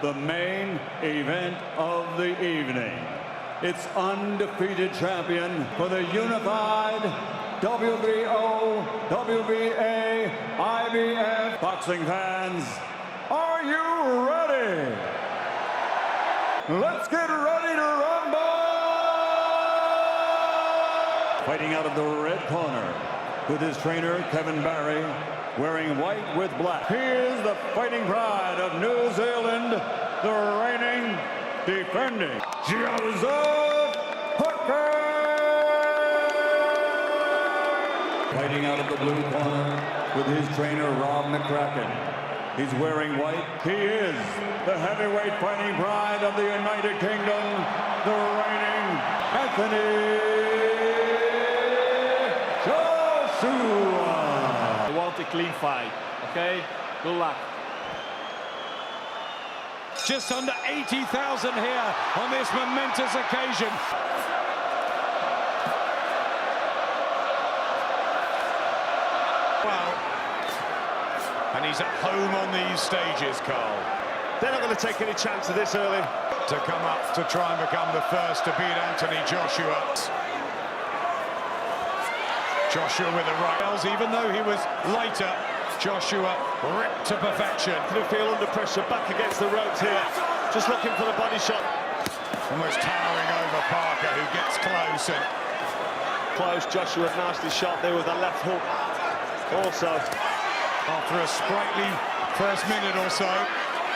The main event of the evening. It's undefeated champion for the unified WBO, WBA, IBF boxing fans. Are you ready? Let's get ready to rumble! Fighting out of the red corner with his trainer Kevin Barry, wearing white with black. He is the fighting pride of New Zealand, the reigning, defending Joseph Parker. Fighting out of the blue corner with his trainer Rob McCracken. He's wearing white. He is the heavyweight fighting pride of the United Kingdom, the reigning Anthony Joshua. I want a clean fight, okay? Good luck. Just under 80,000 here on this momentous occasion. Wow. And he's at home on these stages, Carl. They're not going to take any chance of this early. To come up to try and become the first to beat Anthony Joshua. Joshua with the right, even though he was lighter, Joshua ripped to perfection. Can feel under pressure, back against the ropes here. Just looking for the body shot. Almost towering over Parker, who gets close. And close, Joshua, nasty shot there with that left hook. Also, after a sprightly first minute or so,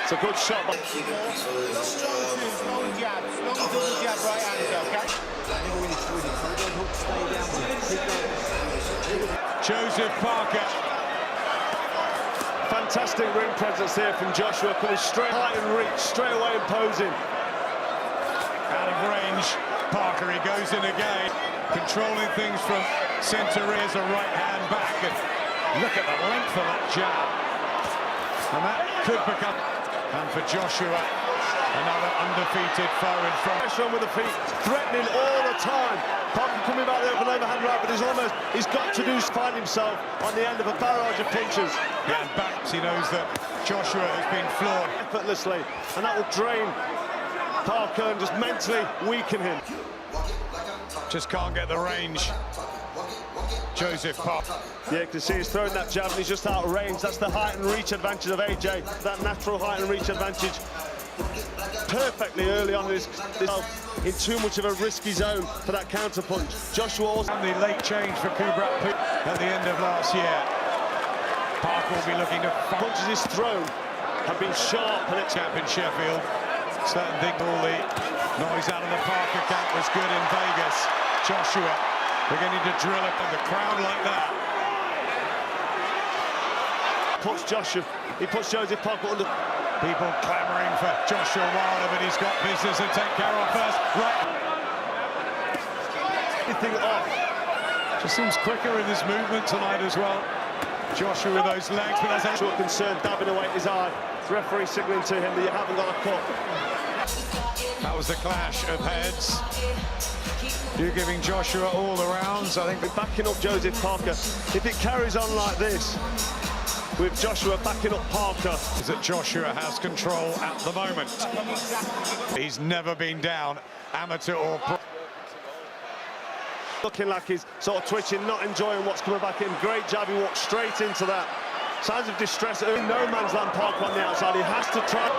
it's a good shot. Long jab, double jab, right hand, okay? Joseph Parker. Fantastic ring presence here from Joshua, coming straight height and reach, straight away imposing. Out of range, Parker, he goes in again, controlling things from centre as a right hand back, and look at the length of that jab. And that could become, and for Joshua, another undefeated foe in front. Pressure on with the feet, threatening all the time. Parker coming back there with an overhand right, but he's got to find himself on the end of a barrage of punches. Yeah, and back, he knows that Joshua has been floored effortlessly, and that will drain Parker and just mentally weaken him. Just can't get the range. Joseph Parker. Yeah, you can see he's throwing that jab and he's just out of range. That's the height and reach advantage of AJ. That natural height and reach advantage. Perfectly early on in too much of a risky zone for that counter punch. Joshua also... And the late change for Kubrat at the end of last year. Parker will be looking to... Punches he's thrown have been sharp. And it's champ in Sheffield. Certain think all the noise out of the Parker camp was good in Vegas. Joshua beginning to drill it in the crowd like that. Puts Joshua, he puts Joseph Parker under. People clamouring for Joshua Wilder, but he's got business to take care of first. Right. Anything off. Just seems quicker in this movement tonight as well. Joshua with those legs, but that's actually concerned, dabbing away at his eye. The referee signalling to him that you haven't got a cut. That was the clash of heads. You're giving Joshua all the rounds, I think. We're backing up Joseph Parker. If it carries on like this, with Joshua backing up Parker. Is that Joshua has control at the moment. He's never been down, amateur or pro. Looking like he's sort of twitching, not enjoying what's coming back in. Great jab, he walked straight into that. Signs of distress, no man's land. Parker on the outside, he has to try.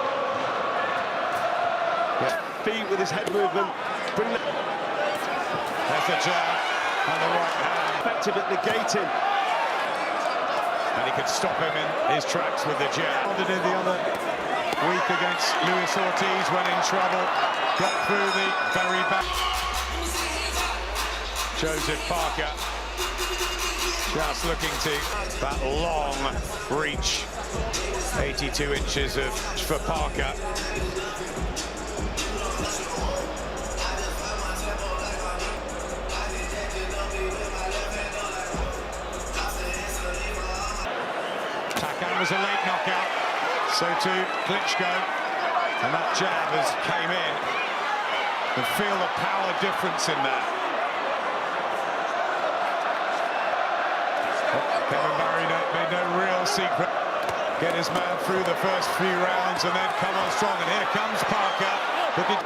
Yeah. Feet with his head movement. Bring the... There's the jab and the right hand. Effective at negating. And he could stop him in his tracks with the jab. Did the other week against Luis Ortiz when in trouble. Got through the very back. Joseph Parker just looking to that long reach. 82 inches for Parker. Takam was a late knockout, so too Klitschko, and that jab has came in. You feel the power difference in that. Kevin Barry made no real secret. get his man through the first few rounds and then come on strong. And here comes Parker. Looking.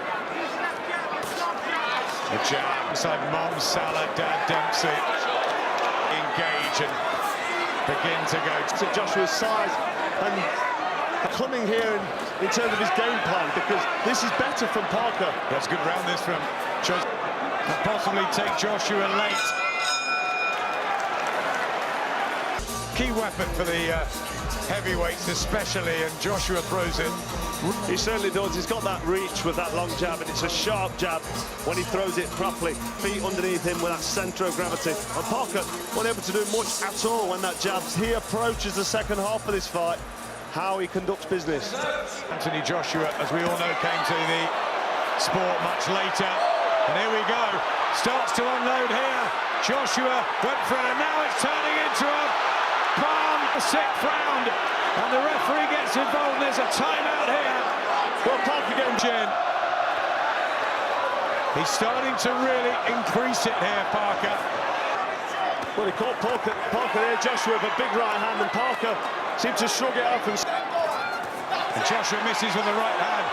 The jab inside Mom Salah, Dad Dempsey. Engage and begin to go to Joshua's size and coming here in terms of his game plan, because this is better from Parker. That's good round this from Joshua. And possibly take Joshua late. Key weapon for the heavyweights especially, and Joshua throws it. He certainly does. He's got that reach with that long jab, and it's a sharp jab when he throws it properly. Feet underneath him with that centre of gravity. And Parker wasn't able to do much at all when that jabs. He approaches the second half of this fight, how he conducts business. Anthony Joshua, as we all know, came to the sport much later. And here we go. Starts to unload here. Joshua went for it, and now it's turning into a palm, the 6th round. And the referee gets involved. There's a timeout here. Well, Parker getting chin. He's starting to really increase it here, Parker. Well, he caught Parker there, Joshua, with a big right hand, and Parker seemed to shrug it off. And Joshua misses with the right hand.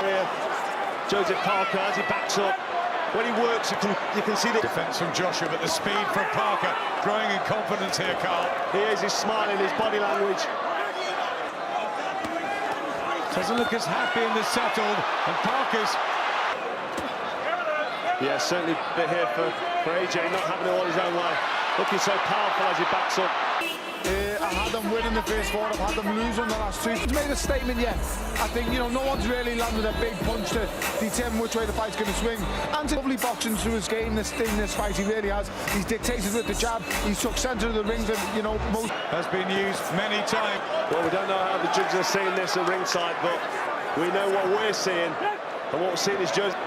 Here, Joseph Parker, as he backs up. When he works, you can see the defense from Joshua, but the speed from Parker. Growing in confidence here, Carl. He is, he's smiling, his body language. Doesn't look as happy and as settled, and Parker's... Yeah, certainly a bit here for AJ, not having it all his own way. Looking so powerful as he backs up. I had them winning the first four, I've had them losing the last two. He's made a statement yet. I think, no one's really landed a big punch to determine which way the fight's going to swing. And lovely boxing through his game, this fight, he really has. He's dictated with the jab, he's took centre of the ring, and, most... Has been used many times. Well, we don't know how the judges are seeing this at ringside, but we know what we're seeing. And what we're seeing is Joseph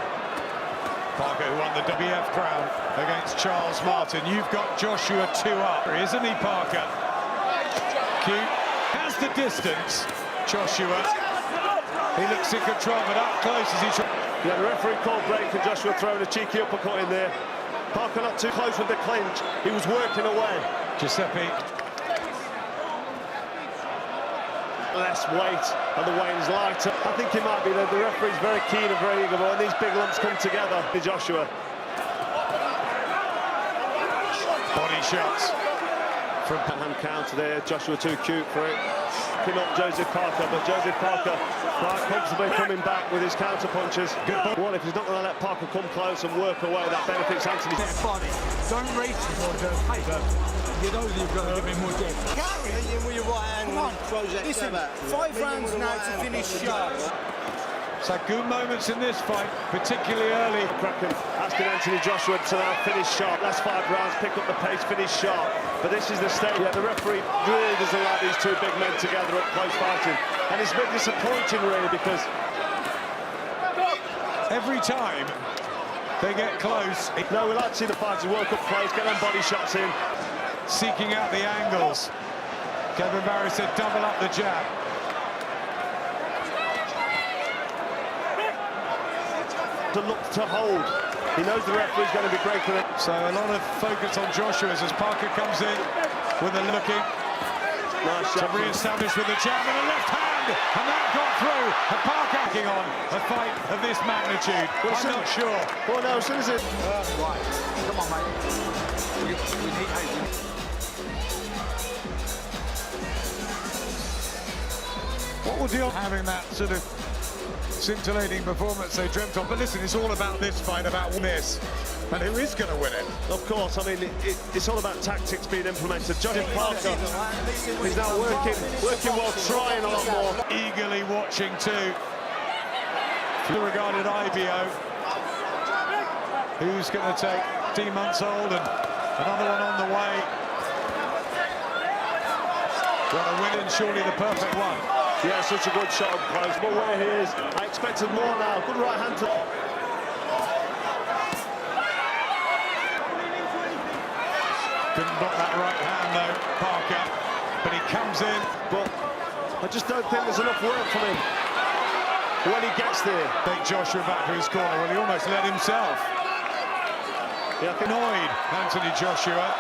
Parker, who won the WF crown against Charles Martin. You've got Joshua 2 up, isn't he, Parker? Cute. Has the distance, Joshua. He looks in control, but up close as he tries. Yeah, the referee called break for Joshua throwing a cheeky uppercut in there. Parker not too close with the clinch. He was working away. Giuseppe. Less weight, and the weight's lighter. I think it might be that the referee's very keen and very eager, but when these big lumps come together, Joshua. Body shots. From hand counter there, Joshua too cute for it. Picking up Joseph Parker, but Joseph Parker quite comfortably coming back with his counter punches. Good. Well, if he's not going to let Parker come close and work away, that benefits Anthony. Body. Don't reach for the paper. You know you've got to give me more depth. Carry him with your right hand. Come on. Listen, 5 rounds now to finish sharp. So good moments in this fight, particularly early. Kraken asking Anthony Joshua to now finish sharp. Last 5 rounds, pick up the pace, finish sharp. But this is the stage. Yeah, the referee really doesn't like these two big men together up close fighting. And it's a bit disappointing, really, because every time they get close... No, we like to see the fighters work up close, get them body shots in. Seeking out the angles. Kevin Barry said double up the jab. To look to hold. He knows the referee's going to be breaking it. So a lot of focus on Joshua as Parker comes in with a looking. Nice to shot. re-establish with the jab and a left hand, and that got through. And Parker acting on a fight of this magnitude. I'm not sure. Well, no, as soon as it... Right. Come on, mate. We need Hayden. What will deal having that sort of scintillating performance they dreamt of? But listen, it's all about this fight, about this, and who is going to win it? Of course, I mean, it's all about tactics being implemented. Joseph Parker is now working well, trying a lot more. Eagerly watching too. The regarded IBO, who's going to take D months old, and another one on the way. Got a win, and surely the perfect one. Yeah, such a good shot up close, but where he is, I expected more now. Good right hand to... Couldn't block that right hand though, Parker, but he comes in. But I just don't think there's enough work from him when he gets there. Take Joshua back to his corner, well, he almost let himself. Yeah, Annoyed, Anthony Joshua,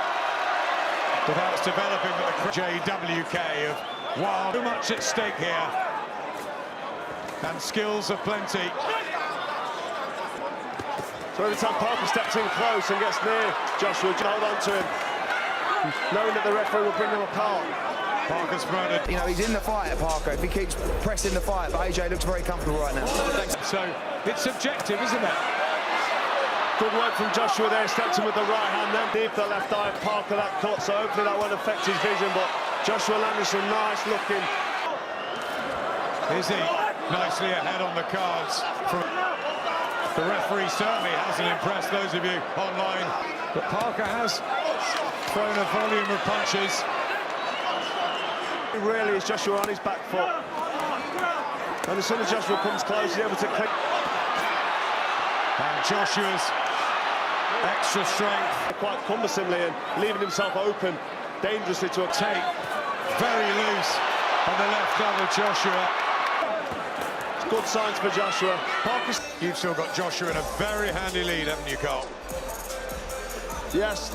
with how it's developing, but the JWK of Wow, too much at stake here. And skills aplenty. So every time Parker steps in close and gets near Joshua, hold on to him, knowing that the referee will bring them apart. Parker's promoted. You know, he's in the fight, Parker, if he keeps pressing the fight, but AJ looks very comfortable right now. So it's subjective, isn't it? Good work from Joshua there, stepped in with the right hand, then deep the left eye, Parker that cut, so hopefully that won't affect his vision, but Joshua landed some nice looking. Is he nicely ahead on the cards? The referee certainly hasn't impressed those of you online, but Parker has thrown a volume of punches. Really is Joshua on his back foot, and as soon as Joshua comes close, he's able to click. And Joshua's extra strength. Quite cumbersomely and leaving himself open dangerously to a Take very loose on the left arm of Joshua. It's good signs for Joshua. Parker's... You've still got Joshua in a very handy lead, haven't you, Carl? Yes,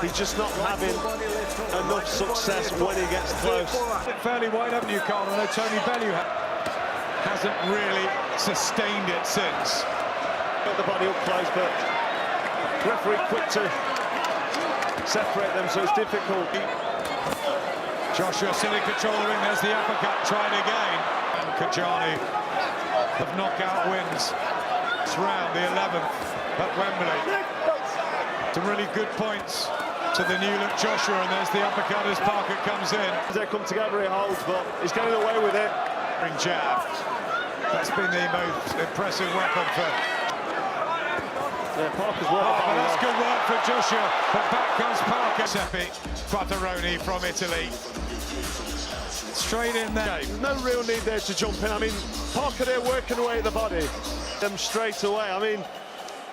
he's just not having enough success when he gets close. Fairly wide, haven't you, Carl? I know Tony Bellew hasn't really sustained it since. Got the body up close, but referee quick to separate them, so it's difficult. Joshua still in control of the ring. There's the uppercut, tried again. And Kajani of knockout wins. It's round, the 11th at Wembley. Some really good points to the new look Joshua, and there's the uppercut as Parker comes in. As they come together, he holds, but he's getting away with it. Ring jab. That's been the most impressive weapon for... Yeah, Parker's work. Oh, that's good work for Joshua, but back comes Parker. Giuseppe Quattaroni from Italy. Straight in there. There's no real need there to jump in. I mean, Parker there working away at the body. Them straight away. I mean,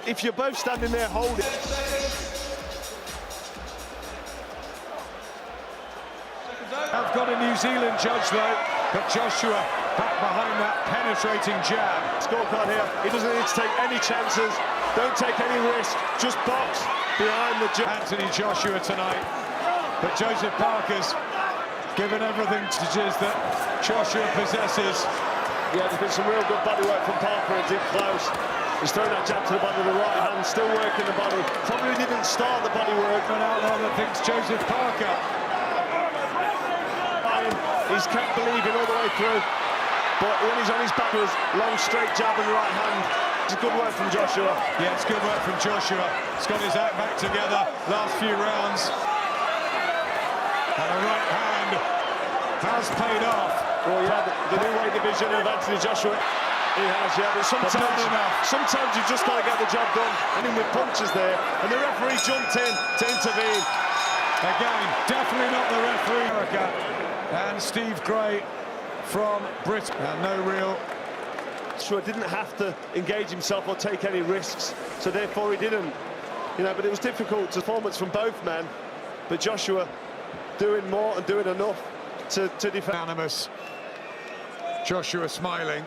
if you're both standing there holding... I've got a New Zealand judge though, but Joshua back behind that penetrating jab. Scorecard here. He doesn't need to take any chances. Don't take any risk. Just box behind the jab. Anthony Joshua tonight, but Joseph Parker's given everything to that Joshua possesses. Yeah, there's been some real good body work from Parker and deep close. He's throwing that jab to the body with the right hand, still working the body. Probably didn't start the body work. An outlaw that thinks Joseph Parker. He's kept believing all the way through, but when he's on his back, it was long straight jab and right hand. It's good work from Joshua. Yeah, it's good work from Joshua. He's got his act back together last few rounds. And a right hand has paid off. Well, yeah, the new weight division of Anthony Joshua. He has, yeah, but sometimes you've just got to get the job done. And in with punches there, and the referee jumped in to intervene. Again, definitely not the referee. And Steve Gray from Britain. And no real... Joshua didn't have to engage himself or take any risks, so therefore he didn't. You know, but it was difficult performance from both men. But Joshua doing more and doing enough to defend. Unanimous. Joshua smiling.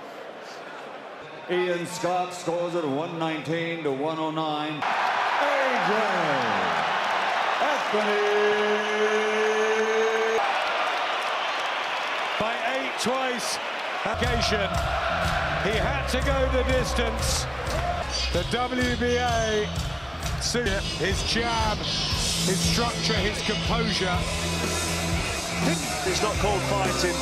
Ian Scott scores at 119 to 109. AJ Anthony. By 8 twice. Occasion. He had to go the distance. The WBA suited his jab, his structure, his composure. It's not called fighting.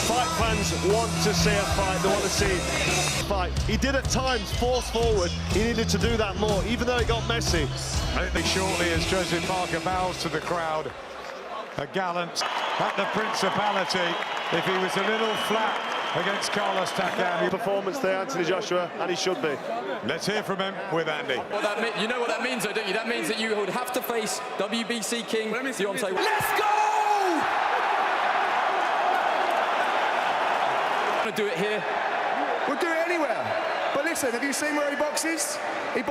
Fight fans want to see a fight. They want to see a fight. He did at times force forward. He needed to do that more, even though it got messy. Only shortly as Joseph Parker bows to the crowd. A gallant at the Principality. If he was a little flat against Carlos Takam. Performance there, Anthony Joshua, and he should be. Let's hear from him with Andy. You know what that means, though, don't you? That means that you would have to face WBC King Deontay. Let's go! I'm gonna do it here. We'll do it anywhere. But listen, have you seen where he boxes? He